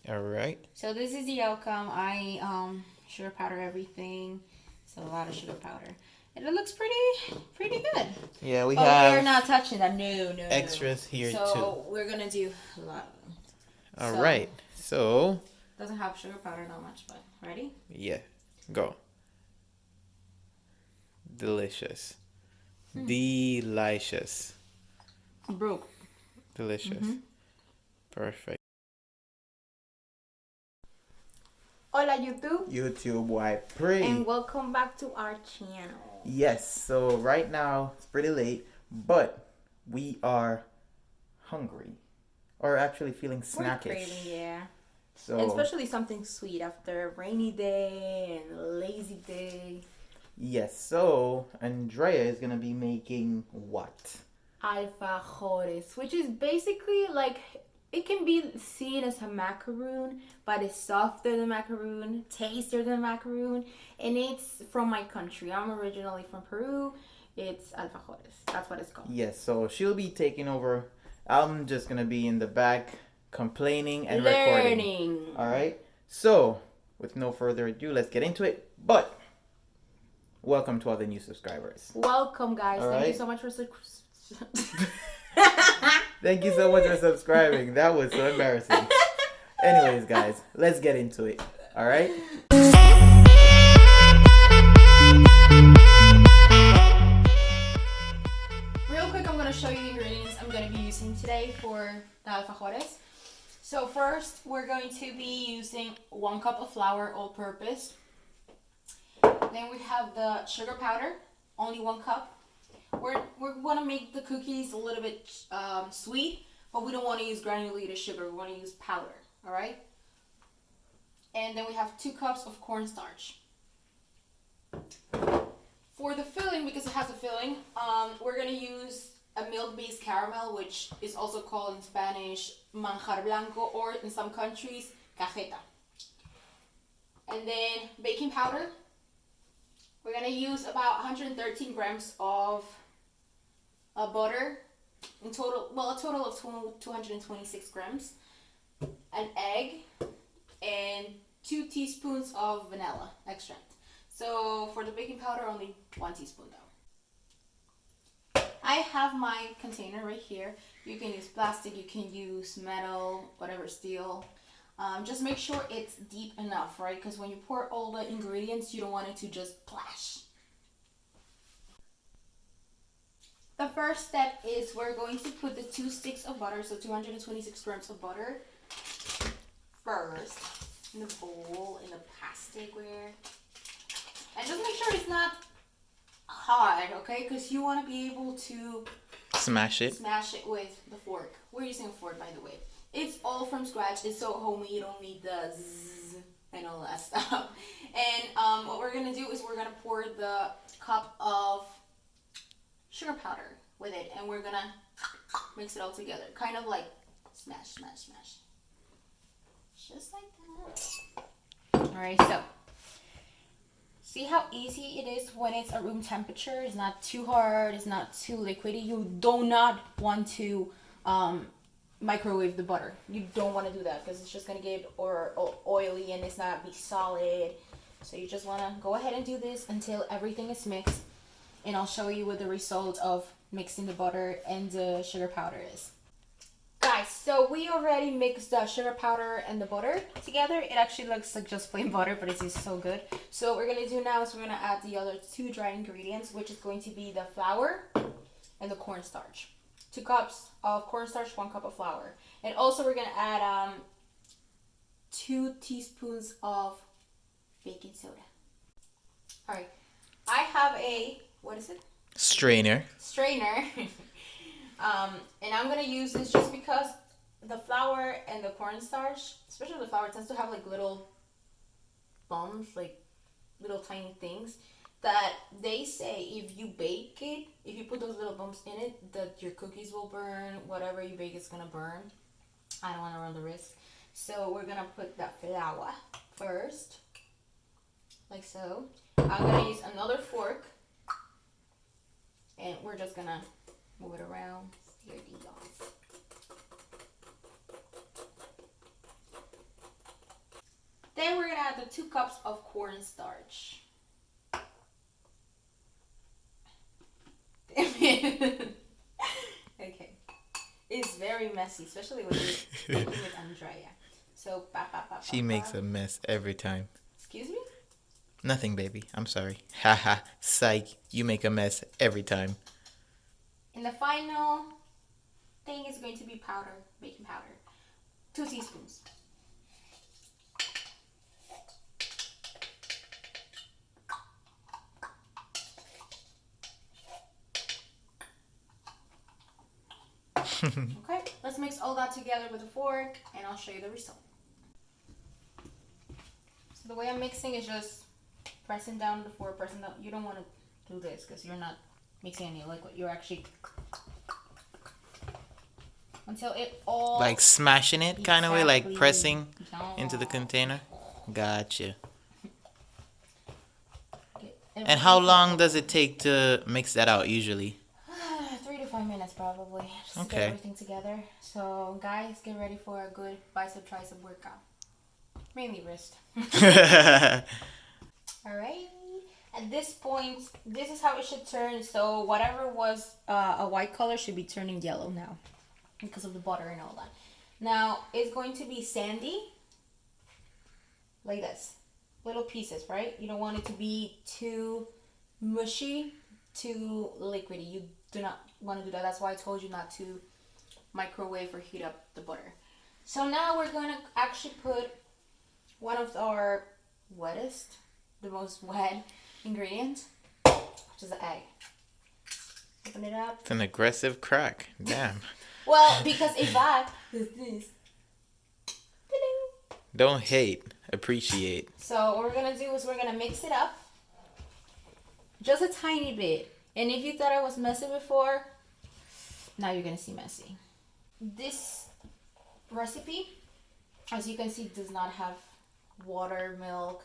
All right. So this is the outcome. I sugar powder everything. So a lot of sugar powder. And it looks pretty good. Yeah, we but have we're not touching that. No. extras here so too. So we're gonna do a lot of them. All right. So doesn't have sugar powder not much, but ready? Yeah. Go. Delicious. Delicious. Broke. Delicious. Perfect. Hola YouTube. YouTube, why pray? And welcome back to our channel. Yes, so right now it's pretty late, but we are hungry. Or actually feeling snackish. We're craving, yeah. So, and especially something sweet after a rainy day and a lazy day. Yes, so Andrea is gonna be making what? Alfajores, which is basically like, it can be seen as a macaroon, but it's softer than macaroon, tastier than macaroon, and it's from my country. I'm originally from Peru. It's alfajores. That's what it's called. Yes, so she'll be taking over. I'm just gonna be in the back complaining and learning. Recording. All right. So, with no further ado, let's get into it. But welcome to all the new subscribers. Welcome, guys. All Thank right? you so much for Thank you so much for subscribing. That was so embarrassing. Anyways, guys, let's get into it. All right. Real quick, I'm going to show you the ingredients I'm going to be using today for the alfajores. So first, we're going to be using 1 cup of flour, all-purpose. Then we have the sugar powder, only 1 cup. We want to make the cookies a little bit sweet, but we don't want to use granulated sugar. We want to use powder, all right? And then we have 2 cups of cornstarch. For the filling, because it has a filling, we're going to use a milk-based caramel, which is also called in Spanish manjar blanco, or in some countries, cajeta. And then baking powder. We're going to use about 113 grams of butter. In total, well, a total of 226 grams. An egg and 2 teaspoons of vanilla extract. So for the baking powder, only 1 teaspoon though. I have my container right here. You can use plastic, you can use metal, whatever, steel. Just make sure it's deep enough, right? Because when you pour all the ingredients, you don't want it to just splash. The first step is we're going to put the 2 sticks of butter, so 226 grams of butter, first in the bowl, in the plasticware. And just make sure it's not hard, okay? Because you want to be able to smash it with the fork. We're using a fork, by the way. It's all from scratch. It's so homey. You don't need the zzz and all that stuff. And what we're going to do is we're going to pour the cup of sugar powder with it. And we're going to mix it all together. Kind of like smash, smash, smash. Just like that. Alright, so see how easy it is when it's at room temperature? It's not too hard. It's not too liquidy. You do not want to microwave the butter. You don't want to do that because it's just going to get oily and it's not be solid. So you just want to go ahead and do this until everything is mixed. And I'll show you what the result of mixing the butter and the sugar powder is. Guys, so we already mixed the sugar powder and the butter together. It actually looks like just plain butter, but it is so good. So what we're going to do now is we're going to add the other 2 dry ingredients, which is going to be the flour and the cornstarch. 2 cups of cornstarch, 1 cup of flour. And also we're going to add 2 teaspoons of baking soda. Alright, I have a, what is it? strainer. And I'm going to use this just because the flour and the cornstarch, especially the flour, tends to have like little bumps, like little tiny things that they say if you bake it, if you put those little bumps in it, that your cookies will burn. Whatever you bake is going to burn. I don't want to run the risk. So we're going to put that flour first, like so. I'm going to use another fork, and we're just going to move it around. Here these are. Then we're gonna add the 2 cups of cornstarch. Okay. It's very messy, especially when you're cooking with Andrea. So, she makes a mess every time. Excuse me? Nothing, baby. I'm sorry. Haha. Psych. You make a mess every time. And the final thing is going to be powder, baking powder. 2 teaspoons. Okay, let's mix all that together with a fork and I'll show you the result. So the way I'm mixing is just pressing down the fork, pressing down. You don't want to do this because you're not mixing any liquid. You're actually until it all like smashing it kind of way, like pressing down into the container. Gotcha. Okay, And how long does it take to mix that out usually? 3 to 5 minutes probably. Just to Okay. get everything together. So guys, get ready for a good bicep tricep workout. Mainly wrist. Alright. At this point, this is how it should turn. So whatever was a white color should be turning yellow now, because of the butter and all that. Now it's going to be sandy, like this, little pieces, right? You don't want it to be too mushy, too liquidy. You do not want to do that. That's why I told you not to microwave or heat up the butter. So now we're going to actually put one of our wettest, the most wet ingredient, which is the egg. Open it up. It's an aggressive crack. Damn. Well, because A.A.Y is this. Ta-ding. Don't hate, appreciate. So what we're gonna do is we're gonna mix it up, just a tiny bit. And if you thought I was messy before, now you're gonna see messy. This recipe, as you can see, does not have water, milk,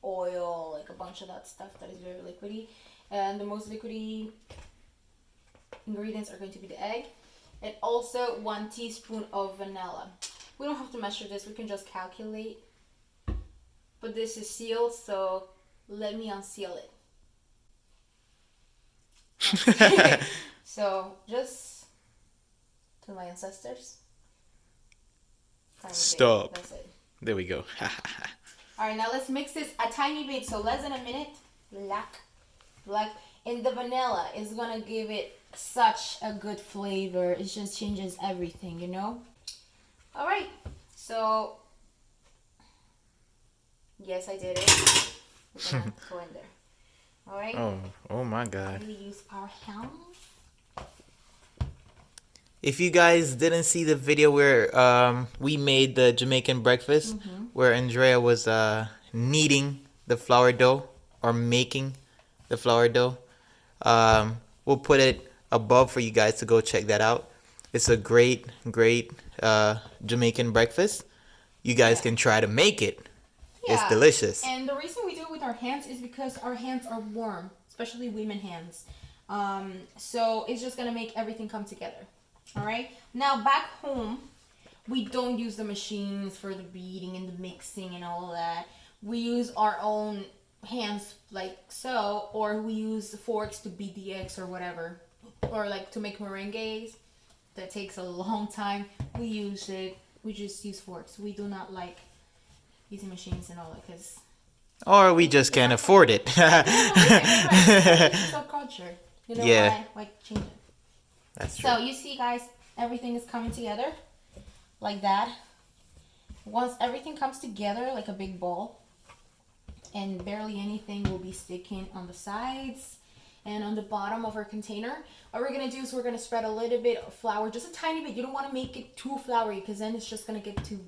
oil, like a bunch of that stuff that is very liquidy. And the most liquidy ingredients are going to be the egg. And also 1 teaspoon of vanilla. We don't have to measure this, we can just calculate. But this is sealed, so let me unseal it. Okay. So just to my ancestors. Stop. That's it. There we go. Alright, now let's mix this a tiny bit, so less than a minute. Black. And the vanilla is gonna give it such a good flavor. It just changes everything, you know? Alright, so yes, I did it. We're gonna go in there. Alright? Oh my God. We use our hands. If you guys didn't see the video where we made the Jamaican breakfast, where Andrea was kneading the flour dough or making the flour dough, we'll put it above for you guys to go check that out. It's a great Jamaican breakfast. You guys can try to make it. Yeah. It's delicious. And the reason we do it with our hands is because our hands are warm, especially women hands. So it's just gonna make everything come together. All right. Now back home, we don't use the machines for the beating and the mixing and all of that. We use our own hands like so, or we use forks to beat the eggs or whatever, or like to make merengues. That takes a long time. We just use forks. We do not like using machines and all that because. Or we just can't afford it. It's our culture. You know why change it? That's true. So you see, guys, everything is coming together like that. Once everything comes together like a big ball, and barely anything will be sticking on the sides and on the bottom of our container, what we're gonna do is we're gonna spread a little bit of flour, just a tiny bit. You don't want to make it too floury because then it's just gonna get too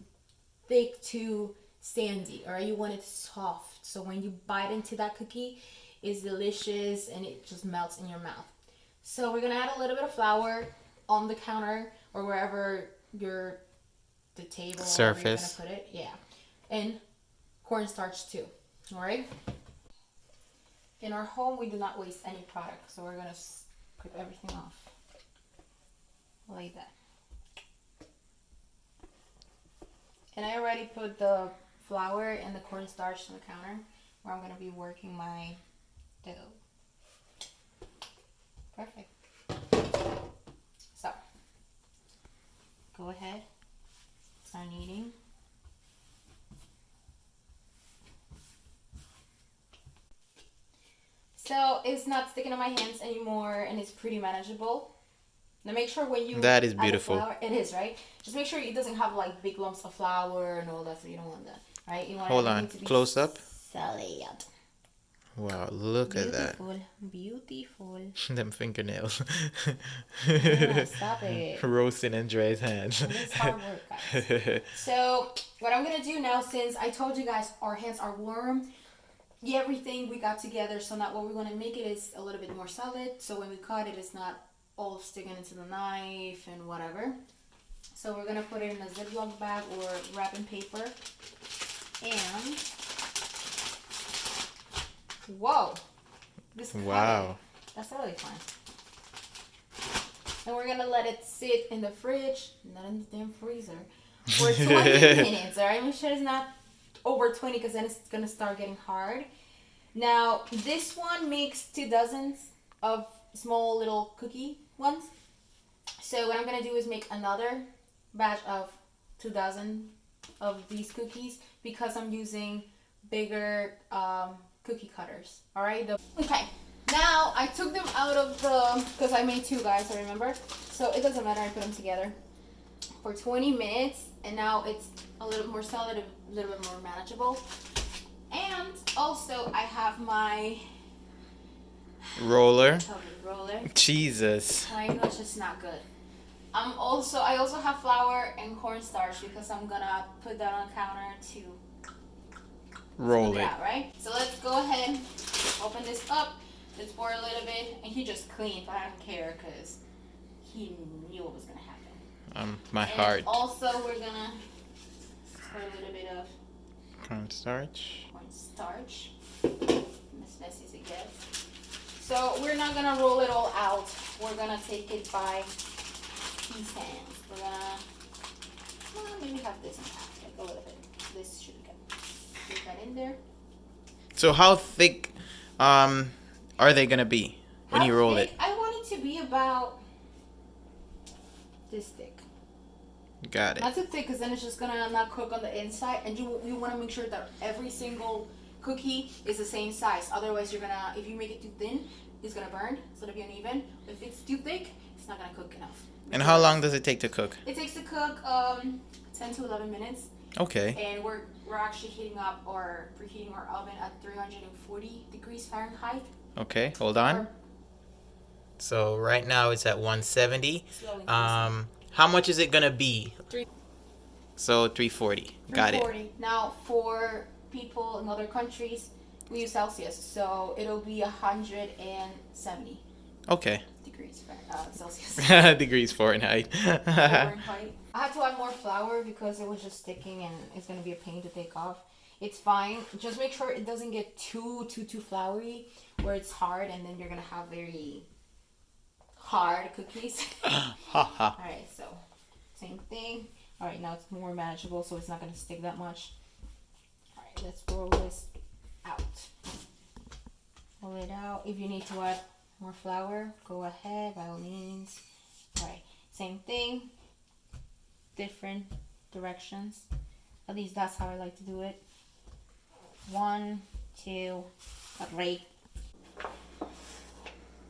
thick, too sandy. All right, you want it soft, so when you bite into that cookie, it's delicious and it just melts in your mouth. So we're gonna add a little bit of flour on the counter or wherever the table surface you're gonna put it. Yeah, and cornstarch too. All right. In our home, we do not waste any product, so we're gonna scrape everything off like that. And I already put the flour and the cornstarch on the counter where I'm gonna be working my dough. Perfect. So go ahead, start kneading. So it's not sticking on my hands anymore, and it's pretty manageable. Now make sure when you That is add the beautiful. flour, it is, right? Just make sure it doesn't have like big lumps of flour and all that, so you don't want that, right? You want Hold on, everything to be close up. solid. Wow, look at that. Beautiful. Them fingernails. Yeah, stop it. Roasting Andrea's hands. It's hard work, guys. So what I'm gonna do now, since I told you guys our hands are warm, everything we got together, so now what we're gonna make it is a little bit more solid, so when we cut it, it's not all sticking into the knife and whatever. So we're gonna put it in a Ziploc bag or wrapping paper, and whoa, this Wow. that's really fun. And we're gonna let it sit in the fridge, not in the damn freezer, for 20 minutes. All right, make sure it's not over 20 because then it's gonna start getting hard. Now this one makes 2 dozens of small little cookie ones. So what I'm gonna do is make another batch of 2 dozen of these cookies because I'm using bigger cookie cutters. All right. Okay. Now I took them out of the, because I made 2 guys, I remember. So it doesn't matter. I put them together for 20 minutes, and now it's a little more solid, a little bit more manageable. And also I have my Roller. roller. Jesus. I know it's just not good. I also have flour and cornstarch because I'm gonna put that on the counter to Roll it. out, right? So let's go ahead, open this up. Let's pour a little bit, and he just cleaned, but I don't care because he knew what was gonna happen. My And heart. also we're gonna pour a little bit of Cornstarch. cornstarch, as messy as it gets. So we're not gonna roll it all out. We're gonna take it by piece hands. We're gonna maybe have this in half, like a little bit. This should be good. Put that in there. So how thick are they gonna be when you roll it? I want it to be about this thick. Got it. Not too thick, because then it's just gonna not cook on the inside, and you want to make sure that every single cookie is the same size. Otherwise, you're gonna, if you make it too thin, it's gonna burn. It's gonna be uneven. If it's too thick, it's not gonna cook enough. And how long does it take to cook? It takes to cook 10 to 11 minutes. Okay. And we're actually heating up or preheating our oven at 340 degrees Fahrenheit. Okay, hold on. Or So right now it's at 170. slowly increasing. How much is it gonna be? Three- So 340. Got it. 340. Now for people in other countries, we use Celsius, so it'll be 170 Okay. degrees Celsius. Degrees Fahrenheit. Fahrenheit. I had to add more flour because it was just sticking and it's gonna be a pain to take off. It's fine. Just make sure it doesn't get too floury where it's hard, and then you're gonna have very hard cookies. Ha. Alright, so same thing. Alright, now it's more manageable, so it's not gonna stick that much. Alright, let's roll this out. Roll it out. If you need to add more flour, go ahead, by all means. Alright, same thing. Different directions. At least that's how I like to do it. 1, 2, 3.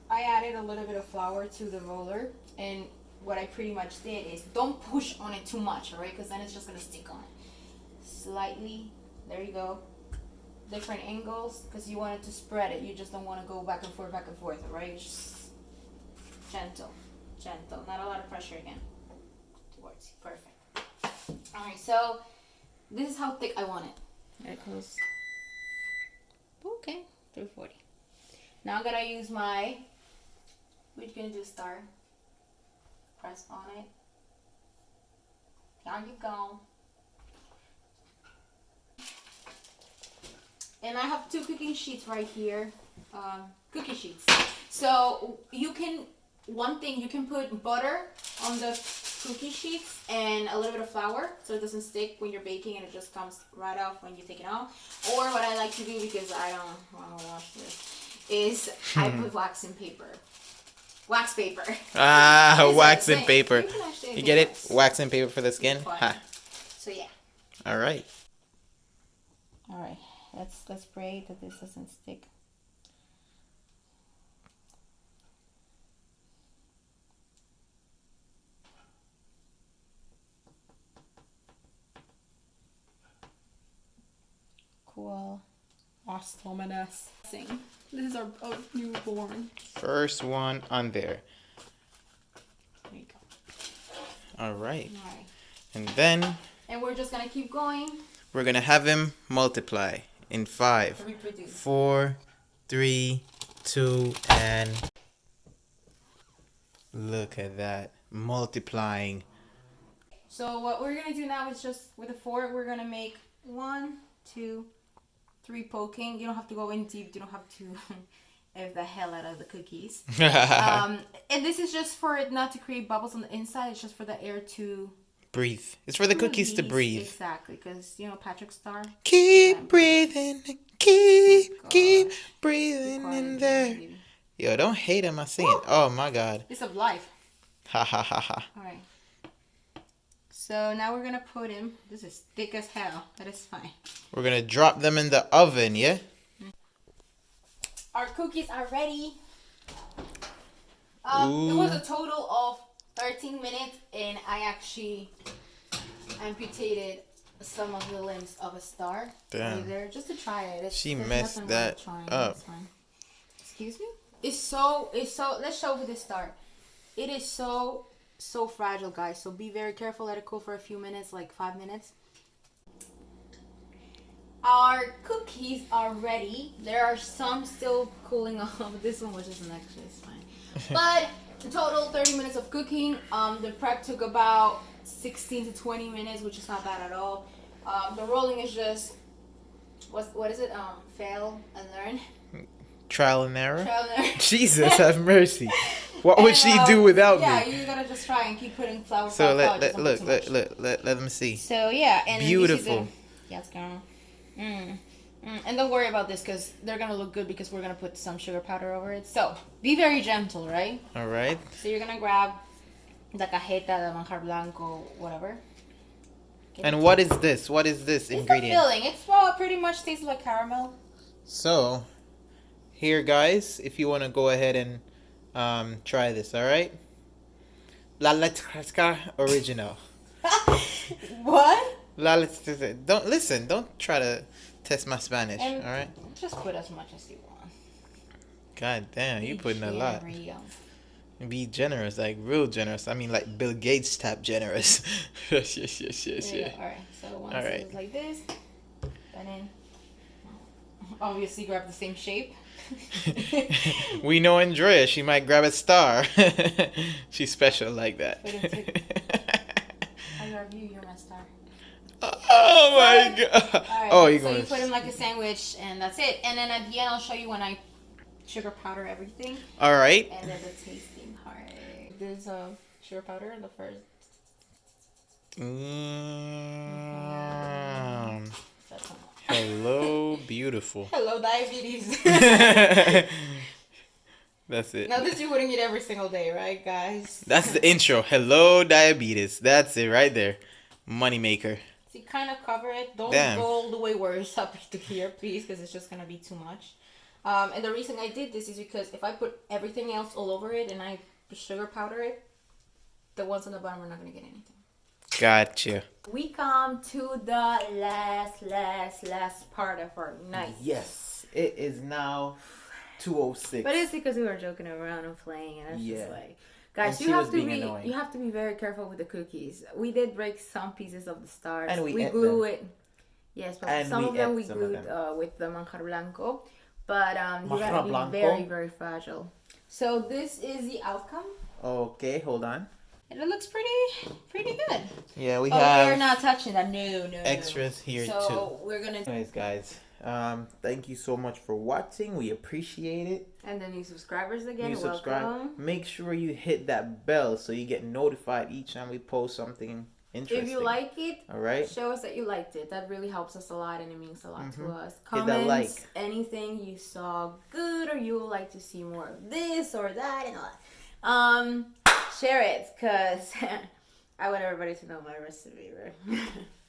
I added a little bit of flour to the roller, and what I pretty much did is don't push on it too much, alright? Because then it's just gonna stick on. Slightly, there you go. Different angles, because you want it to spread it. You just don't want to go back and forth, alright? Just gentle, not a lot of pressure again. Towards you, perfect. Alright, so this is how thick I want it. There it goes. Okay, 340. Now I'm gonna use my, what you gonna do, Star? Press on it. There you go. And I have 2 cooking sheets right here. Cookie sheets. So you can, one thing, you can put butter on the cookie sheets and a little bit of flour so it doesn't stick when you're baking and it just comes right off when you take it out. Or what I like to do, because I don't want to wash this, is I put wax paper. Wax paper. Ah, wax and paper. You, you get it? Wax and paper for the skin? Ha. So yeah. Alright. Alright. Let's pray that this doesn't stick. Cool. Awesomeness. This is our newborn. First one on there. There you go. Alright. Alright. And then And we're just gonna keep going. we're gonna have him multiply in 5, 4, 3, 2, and look at that. Multiplying. So what we're gonna do now is just with a fork, we're gonna make 1, 2, 3 poking. You don't have to go in deep. You don't have to F the hell out of the cookies. And this is just for it not to create bubbles on the inside. It's just for the air to breathe. It's for the cookies to breathe. Exactly, because you know Patrick Star. Keep breathing, keep breathing in there. Yo, don't hate him. I sing it. Oh my God. It's of life. Ha ha ha ha. All right. So now we're gonna put him. This is thick as hell. That is fine. We're gonna drop them in the oven, yeah? Our cookies are ready. It was a total of 13 minutes, and I actually amputated some of the limbs of a star. Damn. Right there, just to try it. She messed that up. Excuse me? It's so, let's show you this star. It is so fragile, guys. So be very careful. Let it cool for a few minutes, like 5 minutes. Our cookies are ready. There are some still cooling off. This one was just an extra, it's fine. But in total, 30 minutes of cooking. The prep took about 16 to 20 minutes, which is not bad at all. The rolling is just, what is it? Fail and learn. Trial and error? Trial and error. Jesus, have mercy. What would she do without me? Yeah, you gotta just try and keep putting flour. So let them see. So yeah, and beautiful. Yes, girl. And don't worry about this because they're gonna look good because we're gonna put some sugar powder over it. So be very gentle, right? All right. So you're gonna grab the cajeta, the manjar blanco, whatever. And what is this? What is this ingredient? It's filling. It's well, pretty much tastes like caramel. So, here, guys, if you want to go ahead and try this, all right? La Letra original. What? La Letra. Don't listen. Don't try to test my Spanish. And all right. Just put as much as you want. God damn, you putting a lot. Be generous, like real generous. I mean, like Bill Gates type generous. yes. Yeah. All right. So once it's like this, and then obviously grab the same shape. We know Andrea. She might grab a star. She's special like that. I grab you. You're my star. Oh my God. Right, oh, you're so going. You put them like a sandwich, and that's it. And then at the end, I'll show you when I sugar powder everything. All right. And then the tasting part. There's sugar powder in the first. Hello, beautiful. Hello, diabetes. That's it. Now this you wouldn't eat every single day, right, guys? That's the intro. Hello, diabetes. That's it right there. Moneymaker. So you kind of cover it. Don't go all the way where it's up to here, please, because it's just going to be too much. And the reason I did this is because if I put everything else all over it and I sugar powder it, the ones on the bottom are not going to get anything. Gotcha. We come to the last part of our night. Yes. It is now 2:06. But it's because we were joking around and playing, and it's just like, guys, you have to be very careful with the cookies. We did break some pieces of the stars. And we glue it. Yes, but and some of them we glued with the manjar blanco. But you gotta be very, very fragile. So this is the outcome. Okay, hold on. And it looks pretty good. Yeah, we have. We're not touching that. No. Extras here too. So we're gonna. Anyways, guys, Thank you so much for watching. We appreciate it. And the new subscribers again, You subscribe. welcome. Make sure you hit that bell so you get notified each time we post something interesting. If you like it, all right, show us that you liked it. That really helps us a lot and it means a lot to us. Hit that like. Comments, anything you saw good or you would like to see more of this or that and all that. Share it because I want everybody to know my recipe, right?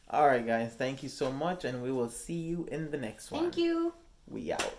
All right, guys. Thank you so much, and we will see you in the next one. Thank you. We out.